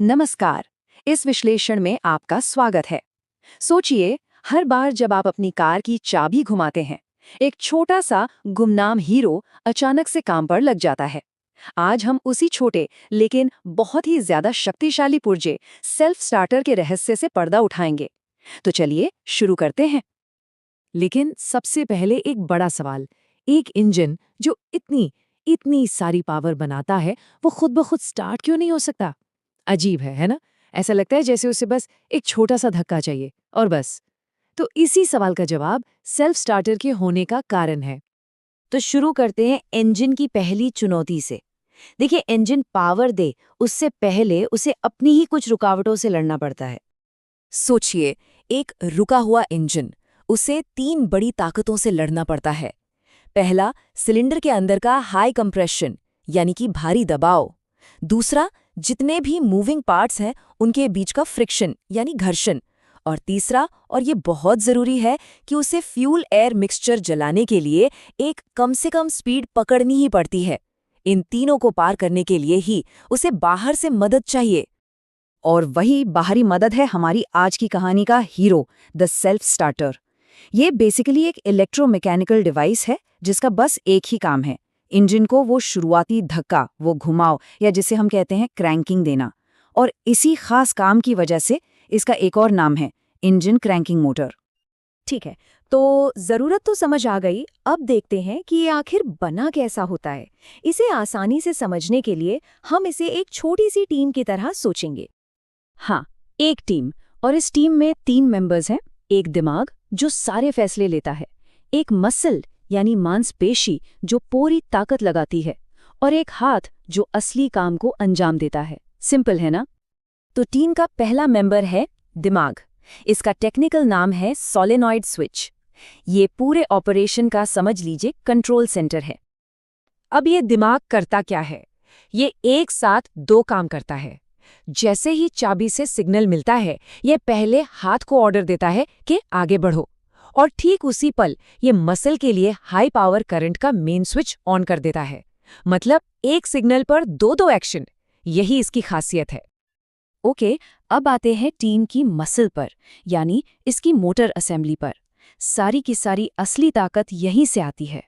नमस्कार। इस विश्लेषण में आपका स्वागत है। सोचिए, हर बार जब आप अपनी कार की चाबी घुमाते हैं, एक छोटा सा गुमनाम हीरो अचानक से काम पर लग जाता है। आज हम उसी छोटे लेकिन बहुत ही ज्यादा शक्तिशाली पुर्जे सेल्फ स्टार्टर के रहस्य से पर्दा उठाएंगे। तो चलिए शुरू करते हैं। लेकिन सबसे पहले एक बड़ा सवाल, एक इंजन जो इतनी इतनी सारी पावर बनाता है, वो खुद ब खुद स्टार्ट क्यों नहीं हो सकता? अजीब है ना? ऐसा लगता है जैसे उसे बस एक छोटा सा धक्का चाहिए और बस। तो इसी सवाल का जवाब सेल्फ स्टार्टर के होने का कारण है। तो शुरू करते हैं इंजन की पहली चुनौती से। देखिए, इंजन पावर दे उससे पहले उसे अपनी ही कुछ रुकावटों से लड़ना पड़ता है। सोचिए, एक रुका हुआ इंजन, उसे 3 बड़ी ताकतों से लड़ना पड़ता है। पहला, सिलेंडर के अंदर का हाई कंप्रेशन यानी कि भारी दबाव। दूसरा, जितने भी मूविंग पार्ट्स हैं उनके बीच का फ्रिक्शन यानी घर्षण। और तीसरा, और ये बहुत ज़रूरी है, कि उसे फ्यूल एयर मिक्सचर जलाने के लिए एक कम से कम स्पीड पकड़नी ही पड़ती है। इन तीनों को पार करने के लिए ही उसे बाहर से मदद चाहिए। और वही बाहरी मदद है हमारी आज की कहानी का हीरो, द सेल्फ स्टार्टर। ये बेसिकली एक इलेक्ट्रोमैकेनिकल डिवाइस है जिसका बस एक ही काम है, इंजन को वो शुरुआती धक्का, वो घुमाव या जिसे हम कहते हैं क्रैंकिंग देना। और इसी खास काम की वजह से इसका एक और नाम है, इंजन क्रैंकिंग मोटर। ठीक है, तो ज़रूरत तो समझ आ गई। अब देखते हैं कि ये आखिर बना कैसा होता है। इसे आसानी से समझने के लिए हम इसे एक छोटी सी टीम की तरह सोचेंगे। हाँ, एक टीम, और इस टीम में 3 मेंबर्स हैं। एक दिमाग जो सारे फैसले लेता है, एक मसल यानी मांसपेशी जो पूरी ताकत लगाती है, और एक हाथ जो असली काम को अंजाम देता है। सिंपल है ना? तो टीम का पहला मेंबर है दिमाग। इसका टेक्निकल नाम है सोलेनॉइड स्विच। ये पूरे ऑपरेशन का समझ लीजिए कंट्रोल सेंटर है। अब ये दिमाग करता क्या है? ये एक साथ 2 काम करता है। जैसे ही चाबी से सिग्नल मिलता है, ये पहले हाथ को ऑर्डर देता है कि आगे बढ़ो, और ठीक उसी पल ये मसल के लिए हाई पावर करंट का मेन स्विच ऑन कर देता है। मतलब एक सिग्नल पर 2 एक्शन। यही इसकी खासियत है। ओके, अब आते हैं टीम की मसल पर, यानी इसकी मोटर असेंबली पर। सारी की सारी असली ताकत यहीं से आती है।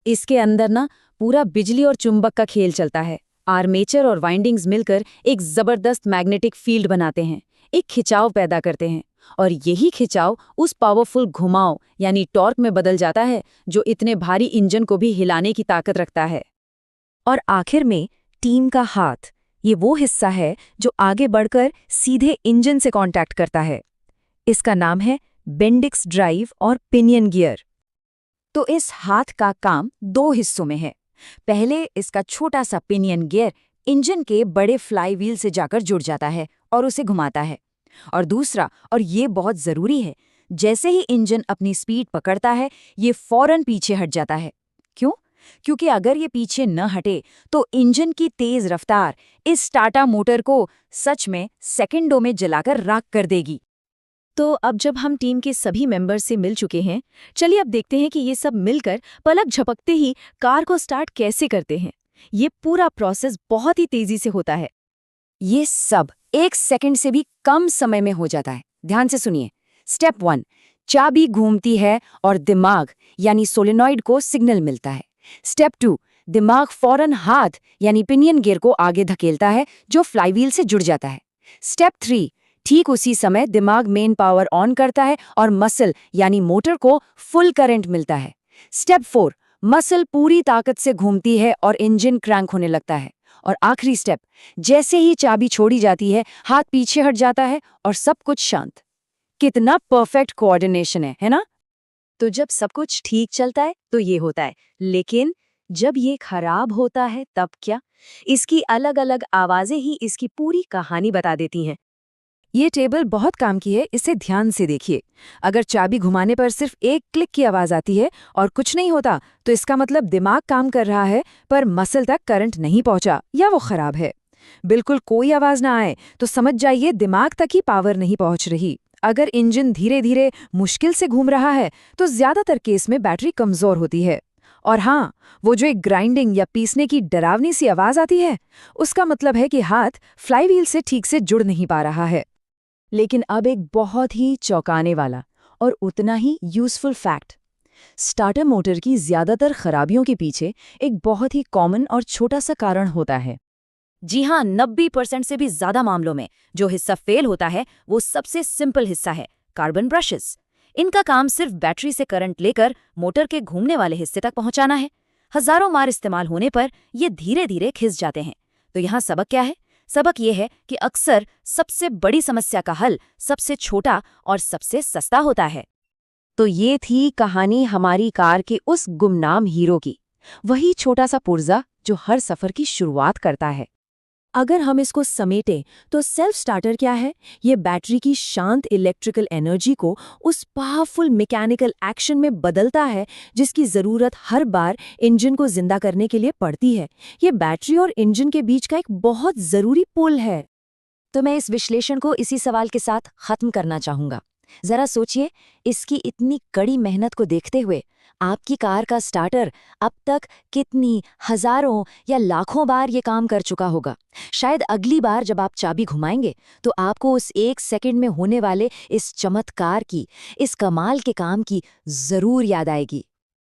इसके अंदर ना पूरा बिजली और चुंबक का खेल चलता है। आर्मेचर और वाइंडिंग्स मिलकर एक जबरदस्त मैग्नेटिक फील्ड बनाते हैं, एक खिंचाव पैदा करते हैं, और यही खिंचाव उस पावरफुल घुमाव यानी टॉर्क में बदल जाता है जो इतने भारी इंजन को भी हिलाने की ताकत रखता है। और आखिर में टीम का हाथ, ये वो हिस्सा है जो आगे बढ़कर सीधे इंजन से कांटेक्ट करता है। इसका नाम है बेंडिक्स ड्राइव और पिनियन गियर। तो इस हाथ का काम 2 हिस्सों में है। पहले इसका छोटा सा पिनियन गियर इंजन के बड़े फ्लाई व्हील से जाकर जुड़ जाता है और उसे घुमाता है। और दूसरा, और ये बहुत ज़रूरी है, जैसे ही इंजन अपनी स्पीड पकड़ता है, ये फौरन पीछे हट जाता है। क्यों? क्योंकि अगर ये पीछे न हटे तो इंजन की तेज रफ्तार इस टाटा मोटर को सच में सेकंडों में जलाकर राख कर देगी। तो अब जब हम टीम के सभी मेंबर्स से मिल चुके हैं, चलिए अब देखते हैं कि ये सब मिलकर पलक झपकते ही कार को स्टार्ट कैसे करते हैं। ये पूरा प्रोसेस बहुत ही तेजी से होता है। ये सब 1 सेकंड से भी कम समय में हो जाता है। ध्यान से सुनिए। स्टेप 1, चाबी घूमती है और दिमाग यानी सोलेनॉइड को सिग्नल मिलता है। स्टेप 2, दिमाग फौरन हाथ यानी पिनियन गियर को आगे धकेलता है जो फ्लाईव्हील से जुड़ जाता है। स्टेप 3, ठीक उसी समय दिमाग मेन पावर ऑन करता है और मसल यानी मोटर को फुल करंट मिलता है। स्टेप 4, मसल पूरी ताकत से घूमती है और इंजन क्रैंक होने लगता है। और आखिरी स्टेप, जैसे ही चाबी छोड़ी जाती है, हाथ पीछे हट जाता है और सब कुछ शांत। कितना परफेक्ट कोऑर्डिनेशन है ना? तो जब सब कुछ ठीक चलता है तो ये होता है, लेकिन जब ये खराब होता है तब क्या? इसकी अलग अलग आवाजें ही इसकी पूरी कहानी बता देती हैं। ये टेबल बहुत काम की है, इसे ध्यान से देखिए। अगर चाबी घुमाने पर सिर्फ एक क्लिक की आवाज आती है और कुछ नहीं होता, तो इसका मतलब दिमाग काम कर रहा है पर मसल तक करंट नहीं पहुंचा या वो खराब है। बिल्कुल कोई आवाज ना आए तो समझ जाइए दिमाग तक ही पावर नहीं पहुंच रही। अगर इंजन धीरे धीरे मुश्किल से घूम रहा है तो ज्यादातर केस में बैटरी कमजोर होती है। और हाँ, वो जो एक ग्राइंडिंग या पीसने की डरावनी सी आवाज आती है, उसका मतलब है कि हाथ फ्लाईव्हील से ठीक से जुड़ नहीं पा रहा है। लेकिन अब एक बहुत ही चौंकाने वाला और उतना ही यूजफुल फैक्ट। स्टार्टर मोटर की ज्यादातर खराबियों के पीछे एक बहुत ही कॉमन और छोटा सा कारण होता है। जी हाँ, 90% से भी ज्यादा मामलों में जो हिस्सा फेल होता है वो सबसे सिंपल हिस्सा है, कार्बन ब्रशेस। इनका काम सिर्फ बैटरी से करंट लेकर मोटर के घूमने वाले हिस्से तक पहुंचाना है। हजारों बार इस्तेमाल होने पर ये धीरे धीरे खिस जाते हैं। तो यहाँ सबक क्या है? सबक ये है कि अक्सर सबसे बड़ी समस्या का हल सबसे छोटा और सबसे सस्ता होता है। तो ये थी कहानी हमारी कार के उस गुमनाम हीरो की, वही छोटा सा पुर्जा जो हर सफर की शुरुआत करता है। अगर हम इसको समेटें तो सेल्फ स्टार्टर क्या है? ये बैटरी की शांत इलेक्ट्रिकल एनर्जी को उस पावरफुल मैकेनिकल एक्शन में बदलता है जिसकी ज़रूरत हर बार इंजन को जिंदा करने के लिए पड़ती है। ये बैटरी और इंजन के बीच का एक बहुत ज़रूरी पुल है। तो मैं इस विश्लेषण को इसी सवाल के साथ खत्म करना चाहूंगा। जरा सोचिए, इसकी इतनी कड़ी मेहनत को देखते हुए आपकी कार का स्टार्टर अब तक कितनी हजारों या लाखों बार ये काम कर चुका होगा। शायद अगली बार जब आप चाबी घुमाएंगे तो आपको उस 1 सेकंड में होने वाले इस चमत्कार की, इस कमाल के काम की जरूर याद आएगी।